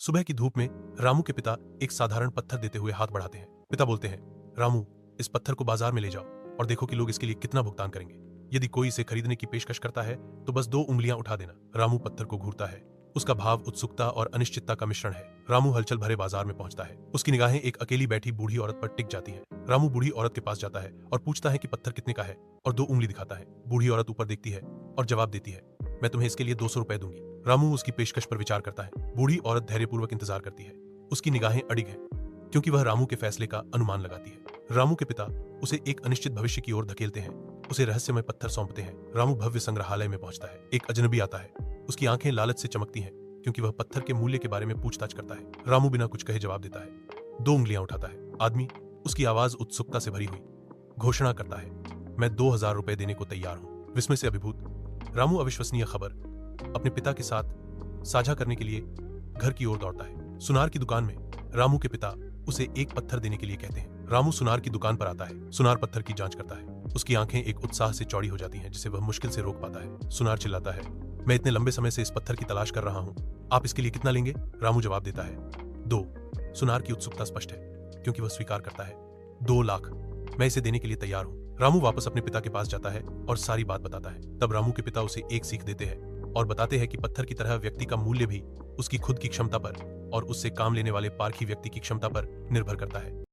सुबह की धूप में रामू के पिता एक साधारण पत्थर देते हुए हाथ बढ़ाते हैं। पिता बोलते हैं, रामू, इस पत्थर को बाजार में ले जाओ और देखो कि लोग इसके लिए कितना भुगतान करेंगे। यदि कोई इसे खरीदने की पेशकश करता है तो बस 2 उंगलियां उठा देना। रामू पत्थर को घूरता है। उसका भाव उत्सुकता और अनिश्चितता का मिश्रण है। रामू हलचल भरे बाजार में पहुंचता है। उसकी निगाहें एक अकेली बैठी बूढ़ी औरत पर टिक जाती हैं। रामू बूढ़ी औरत के पास जाता है और पूछता है कि पत्थर कितने का है और 2 उंगली दिखाता है। बूढ़ी औरत ऊपर देखती है और जवाब देती है, मैं तुम्हें इसके लिए 200 रुपए दूंगी। रामू उसकी पेशकश पर विचार करता है। बूढ़ी औरत धैर्यपूर्वक इंतजार करती है। उसकी निगाहें अड़िग हैं क्योंकि वह रामू के फैसले का अनुमान लगाती है। रामू के पिता उसे एक अनिश्चित भविष्य की ओर धकेलते हैं। उसे रहस्यमय पत्थर सौंपते हैं। रामू भव्य संग्रहालय में पहुंचता है। एक अजनबी आता है। उसकी आंखें लालच से चमकती हैं क्योंकि वह पत्थर के मूल्य के बारे में पूछताछ करता है। रामू बिना कुछ कहे जवाब देता है। 2 उंगलियां उठाता है। आदमी, उसकी आवाज उत्सुकता से भरी हुई, घोषणा करता है, मैं 2000 रुपए देने को तैयार हूं। विस्मय से अभिभूत रामू अविश्वसनीय खबर अपने पिता के साथ साझा करने के लिए घर की ओर दौड़ता है। सुनार की दुकान में रामू के पिता उसे एक पत्थर देने के लिए कहते हैं। रामू सुनार की दुकान पर आता है। सुनार पत्थर की जांच करता है। उसकी आंखें एक उत्साह से चौड़ी हो जाती हैं जिसे वह मुश्किल से रोक पाता है। सुनार चिल्लाता है, मैं इतने लंबे समय से इस पत्थर की तलाश कर रहा हूं, आप इसके लिए कितना लेंगे? रामू जवाब देता है, 2। सुनार की उत्सुकता स्पष्ट है क्योंकि वह स्वीकार करता है, 2 लाख, मैं इसे देने के लिए तैयार हूं। रामू वापस अपने पिता के पास जाता है और सारी बात बताता है। तब रामू के पिता उसे एक सीख देते हैं और बताते हैं कि पत्थर की तरह व्यक्ति का मूल्य भी उसकी खुद की क्षमता पर और उससे काम लेने वाले पारखी व्यक्ति की क्षमता पर निर्भर करता है।